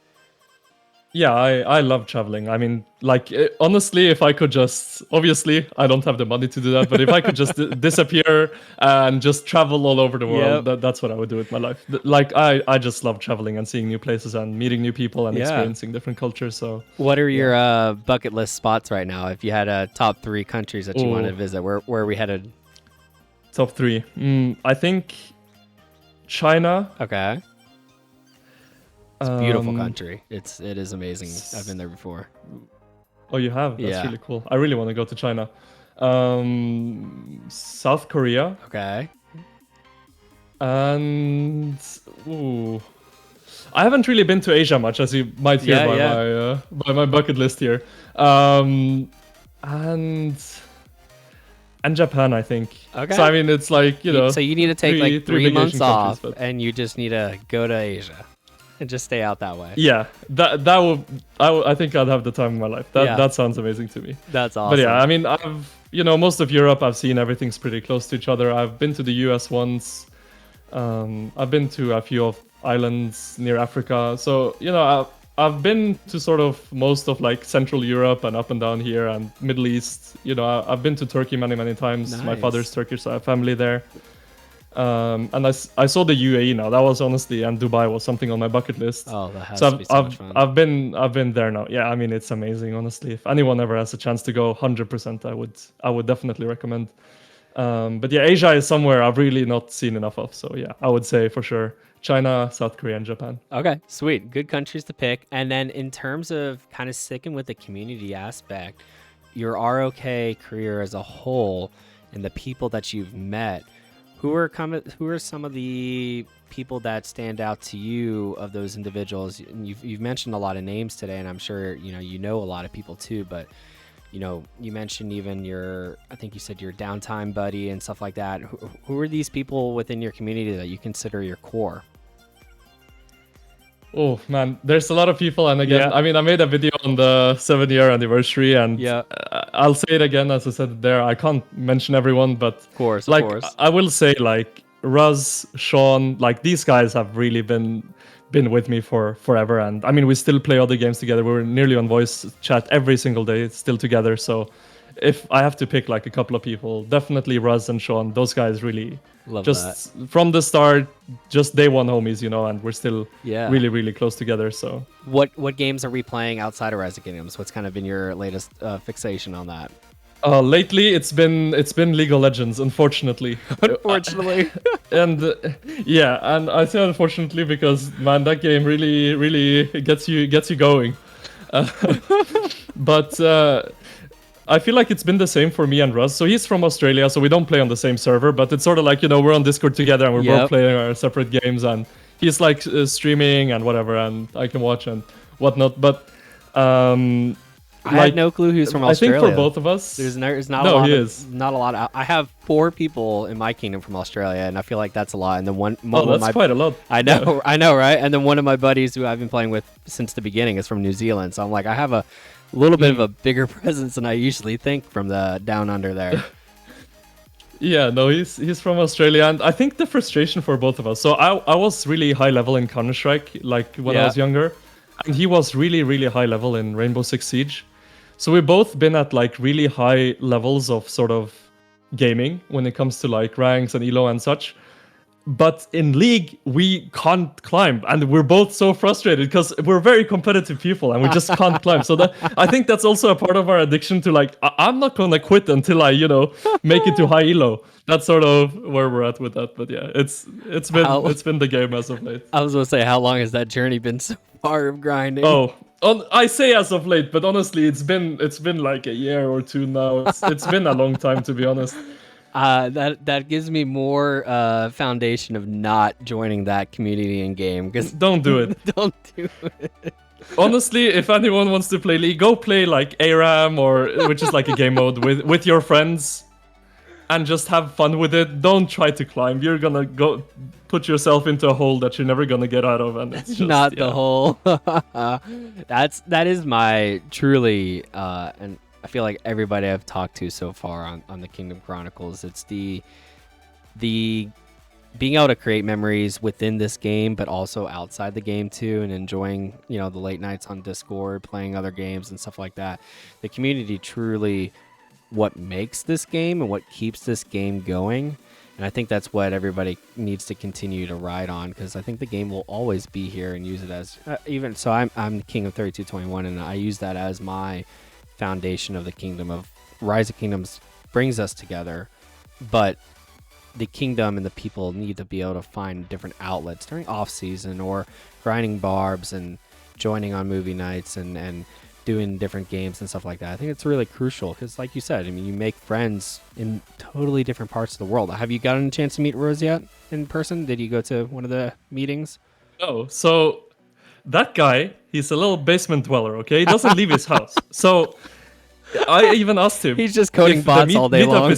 Yeah, I love traveling. I mean, like, honestly, if I could just, obviously, I don't have the money to do that, but if I could just disappear and just travel all over the world, Yep. that's what I would do with my life. Like, I just love traveling and seeing new places and meeting new people and Yeah. experiencing different cultures. So, What are your bucket list spots right now? If you had a top 3 countries that you wanted to Ooh. visit, where are we headed? top 3. I think China. Okay. It's a beautiful um, country. It is amazing. I've been there before. Oh, you have? That's Yeah. really cool. I really want to go to China. South Korea. Okay. And I haven't really been to Asia much, as you might hear by my bucket list here. And Japan, I think. Okay. So I mean, it's like So you need to take like 3 big months Asian countries, off, but- and you just need to go to Asia and just stay out that way. Yeah, I think I'd have the time of my life. That sounds amazing to me. That's awesome. But yeah, I mean, most of Europe I've seen, everything's pretty close to each other. I've been to the US once. I've been to a few of islands near Africa. So, I've been to sort of most of like Central Europe and up and down here and Middle East. I've been to Turkey many, many times. My Nice. father's Turkish, so I have family there. I saw the UAE now. That was honestly, and Dubai was something on my bucket list. Oh, that has So to be so much fun. I've been there now. Yeah, I mean it's amazing. Honestly, if anyone ever has a chance to go, 100%, I would definitely recommend. But yeah, Asia is somewhere I've really not seen enough of. So yeah, I would say for sure China, South Korea, and Japan. Okay, sweet. Good countries to pick. And then in terms of kind of sticking with the community aspect, your ROK career as a whole and the people that you've met, who are some of the people that stand out to you of those individuals? And you've mentioned a lot of names today, and I'm sure you know a lot of people too, but you mentioned even I think you said your downtime buddy and stuff like that. Who are these people within your community that you consider your core? Oh man, there's a lot of people, and again, Yeah. I mean, I made a video on the 7-year anniversary, and Yeah. I'll say it again, as I said there. I can't mention everyone, but Of course, of like course. I will say, like Ruz, Sean, like these guys have really been with me for forever, and I mean, we still play other games together. We're nearly on voice chat every single day, still together. So, if I have to pick like a couple of people, definitely Ruz and Sean. Those guys really Love just from the start, just day one homies, and we're still Yeah. really, really close together. So What games are we playing outside of Rise of Kingdoms? What's kind of been your latest fixation on that? lately it's been League of Legends, unfortunately. Unfortunately. And yeah, and I say unfortunately because man, that game really, really gets you going. But I feel like it's been the same for me and Russ. So he's from Australia, so we don't play on the same server, but it's sort of like, we're on Discord together and we're both playing our separate games, and he's like streaming and whatever, and I can watch and whatnot. But I had no clue who's from Australia. I think for both of us, there's not no, a lot. He is. Not a lot. I have 4 people in my kingdom from Australia, and I feel like that's a lot. And then one that's quite a lot. I know, I know, right? And then one of my buddies who I've been playing with since the beginning is from New Zealand, so I'm like, I have a little bit of a bigger presence than I usually think from the down under there. Yeah, no, he's from Australia, and I think the frustration for both of us. So I was really high level in Counter-Strike, like when I was younger, and he was really, really high level in Rainbow Six Siege. So we've both been at like really high levels of sort of gaming when it comes to like ranks and elo and such. But in League, we can't climb, and we're both so frustrated because we're very competitive people and we just can't climb. So I think that's also a part of our addiction to like, I'm not gonna quit until I, make it to high elo. That's sort of where we're at with that. But yeah, it's been the game as of late. I was gonna say, how long has that journey been so far of grinding? I say as of late, but honestly, it's been like a year or two now. It's been a long time, to be honest. That gives me more foundation of not joining that community in game. Because don't do it. Don't do it. Honestly, if anyone wants to play League, go play like ARAM which is like a game mode with your friends, and just have fun with it. Don't try to climb. You're gonna go put yourself into a hole that you're never gonna get out of, and it's just not the hole. that is my truly and I feel like everybody I've talked to so far on the Kingdom Chronicles, it's the being able to create memories within this game, but also outside the game too, and enjoying, the late nights on Discord, playing other games and stuff like that. The community truly what makes this game and what keeps this game going. And I think that's what everybody needs to continue to ride on, because I think the game will always be here and use it as even so. I'm the king of 3221, and I use that as my foundation of the kingdom of Rise of Kingdoms brings us together, but the kingdom and the people need to be able to find different outlets during off season or grinding barbs and joining on movie nights and doing different games and stuff like that. I think it's really crucial because, like you said, I mean, you make friends in totally different parts of the world. Have you gotten a chance to meet Rose yet in person? Did you go to one of the meetings? No. So that guy, he's a little basement dweller, okay? He doesn't leave his house. So I even asked him. He's just coding bots all day long.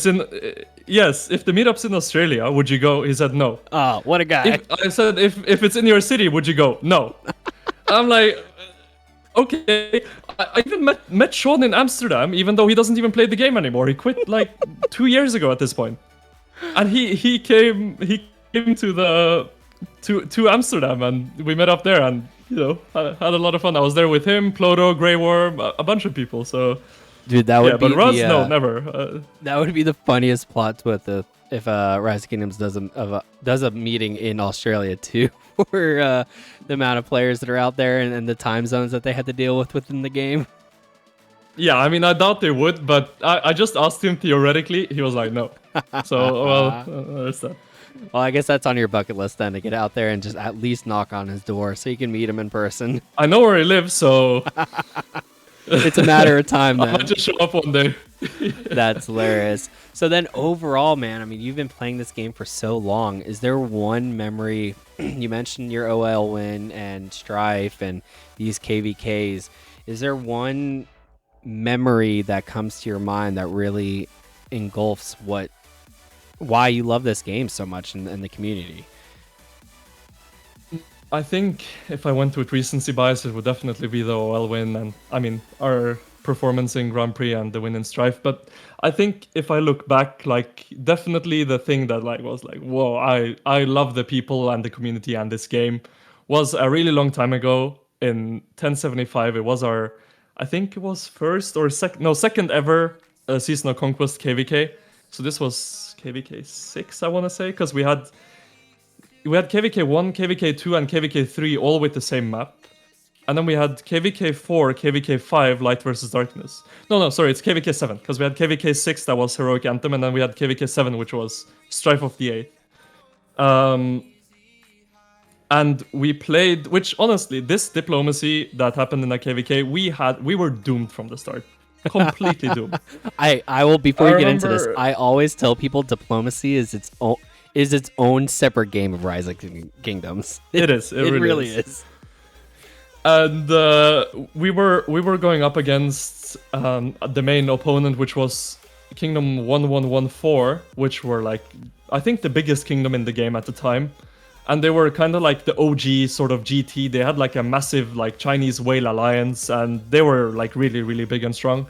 Yes, if the meetup's in Australia, would you go? He said no. Oh, what a guy. I said, if it's in your city, would you go? No. I'm like, okay. I even met Sean in Amsterdam, even though he doesn't even play the game anymore. He quit like 2 years ago at this point. And he came to Amsterdam, and we met up there, and had a lot of fun. I was there with him, Ploto, Grey Worm, a bunch of people. So dude, that would be but Ruz, no, never. That would be the funniest plot twist if Rise of Kingdoms does a meeting in Australia too, for the amount of players that are out there and the time zones that they had to deal with within the game. Yeah, I mean, I doubt they would, but I just asked him theoretically. He was like, no. So, well, there's that. Well, I guess that's on your bucket list then, to get out there and just at least knock on his door so you can meet him in person. I know where he lives, so It's a matter of time I then. might just show up one day. That's hilarious. So then overall, man, I mean, you've been playing this game for so long. Is there one memory? You mentioned your OL win and Strife and these KVKs. Is there one memory that comes to your mind that really engulfs why you love this game so much in the community? I think if I went with recency bias, it would definitely be the OL win, and I mean our performance in Grand Prix and the win in Strife. But I think if I look back, like definitely the thing that like was like, whoa, I love the people and the community and this game was a really long time ago in 1075. It was our, I think it was first or second ever seasonal conquest KVK. So this was KVK 6, I want to say, because we had KVK 1, KVK 2, and KVK 3 all with the same map. And then we had KVK 4, KVK 5, Light versus Darkness. No, sorry, it's KVK 7, because we had KVK 6 that was Heroic Anthem, and then we had KVK 7, which was Strife of the Eighth. And we played, which honestly, this diplomacy that happened in that KVK, we were doomed from the start. Completely doomed. I will, before you get into this, I always tell people diplomacy is its own separate game of Rise of Kingdoms. It is. It really is. And we were going up against the main opponent, which was Kingdom 1114, which were like, I think, the biggest kingdom in the game at the time. And they were kind of like the OG sort of GT. They had like a massive like Chinese whale alliance, and they were like really, really big and strong.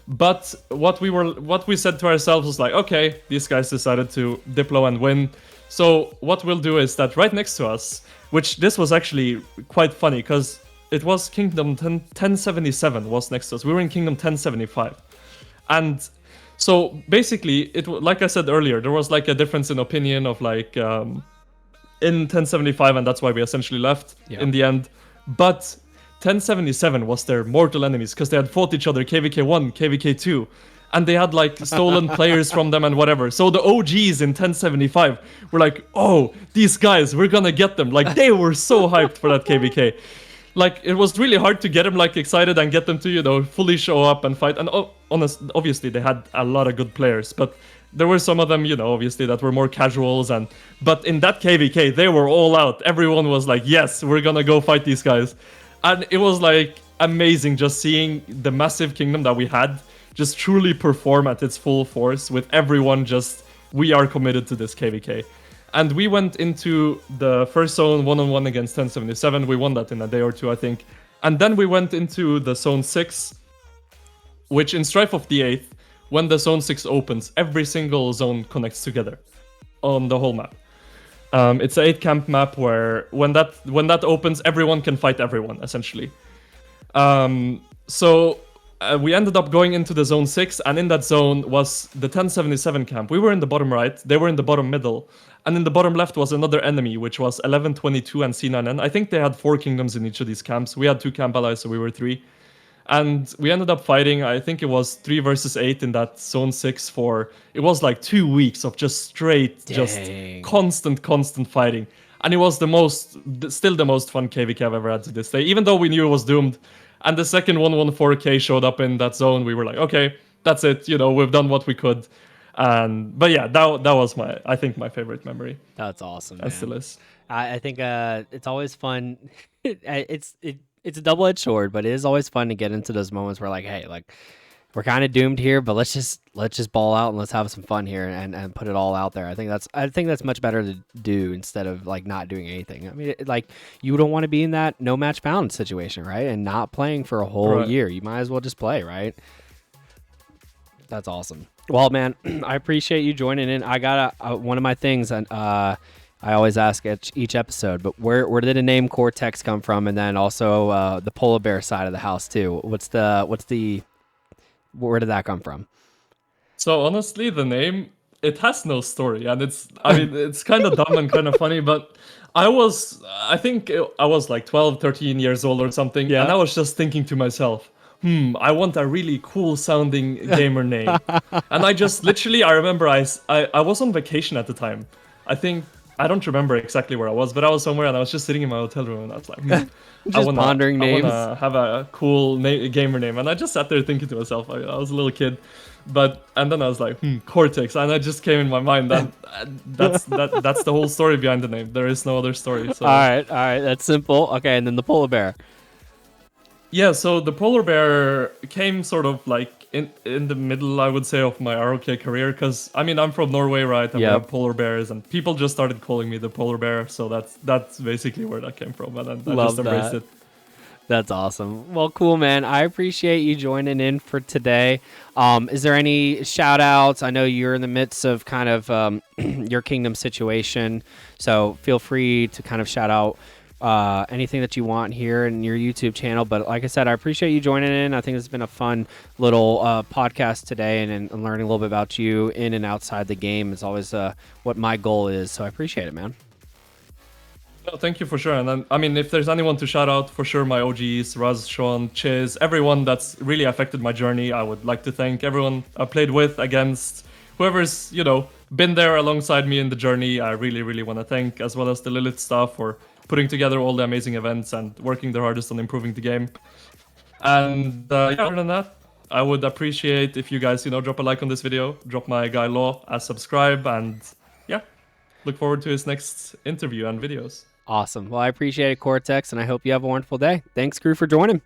But what we said to ourselves was like, okay, these guys decided to diplo and win. So what we'll do is that right next to us, which this was actually quite funny because it was Kingdom 1077 was next to us. We were in Kingdom 1075. And so basically, like I said earlier, there was like a difference in opinion of like in 1075, and that's why we essentially left in the end. But 1077 was their mortal enemies because they had fought each other KVK 1, KVK 2, and they had like stolen players from them and whatever. So the OGs in 1075 were like, oh, these guys, we're gonna get them. Like they were so hyped for that KVK. Like it was really hard to get them like excited and get them to, you know, fully show up and fight. And obviously they had a lot of good players, but there were some of them, you know, obviously that were more casuals. But in that KVK, they were all out. Everyone was like, yes, we're gonna go fight these guys. And it was like amazing just seeing the massive kingdom that we had just truly perform at its full force with everyone just, we are committed to this KVK. And we went into the first zone one-on-one against 1077. We won that in a day or two, I think. And then we went into the zone 6, which in Strife of the Eighth, when the zone 6 opens, every single zone connects together on the whole map. It's an 8-camp map where when that opens, everyone can fight everyone, essentially. So we ended up going into the zone 6, and in that zone was the 1077 camp. We were in the bottom right, they were in the bottom middle, and in the bottom left was another enemy, which was 1122 and C9N. I think they had 4 kingdoms in each of these camps. We had 2 camp allies, so we were 3. And we ended up fighting, I think it was 3 versus 8 in that zone 6 for, it was like 2 weeks of just straight, just constant fighting. And it was still the most fun KVK I've ever had to this day, even though we knew it was doomed. And the second 114K showed up in that zone, we were like, okay, that's it, you know, we've done what we could. But yeah, that was I think my favorite memory. That's awesome, man. And still is. I think it's always fun. It's a double-edged sword, but it is always fun to get into those moments where like, hey, like we're kind of doomed here, but let's just ball out and let's have some fun here and put it all out there. I think that's much better to do instead of like not doing anything. I mean, like you don't want to be in that no match found situation, right? And not playing for a whole year. You might as well just play, right? That's awesome. Well, man, I appreciate you joining in. I got one of my things, and I always ask at each episode, but where did the name Cortex come from? And then also the polar bear side of the house too. Where did that come from? So honestly, the name, it has no story, and I mean, it's kind of dumb and kind of funny, but I think I was like 12, 13 years old or something, and Yeah. I was just thinking to myself, I want a really cool sounding gamer name. And I just literally, I remember I was on vacation at the time. I think, I don't remember exactly where I was, but I was somewhere and I was just sitting in my hotel room and I was like, Just pondering I names. wanna have a cool gamer name. And I just sat there thinking to myself, I was a little kid, and then I was like, Cortex, and it just came in my mind. And that's the whole story behind the name. There is no other story. All So right, all right, that's simple. Okay, and then the polar bear. yeah, so the polar bear came sort of like in the middle, I would say, of my ROK career, because I mean I'm from Norway, right? And we Yep. have polar bears, and people just started calling me the polar bear. So that's basically where that came from, and then I just Love embraced that. it. That's awesome. Well, cool, man. I appreciate you joining in for today. Is there any shout outs? I know you're in the midst of kind of your kingdom situation, so feel free to kind of shout out anything that you want here in your YouTube channel. But like I said, I appreciate you joining in. I think it's been a fun little podcast today, and learning a little bit about you in and outside the game is always what my goal is. So I appreciate it, man. No, thank you for sure. And then, I mean, if there's anyone to shout out, for sure, my OGs, Raz, Sean, Chiz, everyone that's really affected my journey. I would like to thank everyone I played with, against, whoever's, been there alongside me in the journey. I really, really want to thank, as well as the Lilith staff, for putting together all the amazing events and working their hardest on improving the game. And yeah, other than that, I would appreciate if you guys, drop a like on this video, drop my guy Law a subscribe, and yeah, look forward to his next interview and videos. Awesome. Well, I appreciate it, Cortex, and I hope you have a wonderful day. Thanks, crew, for joining.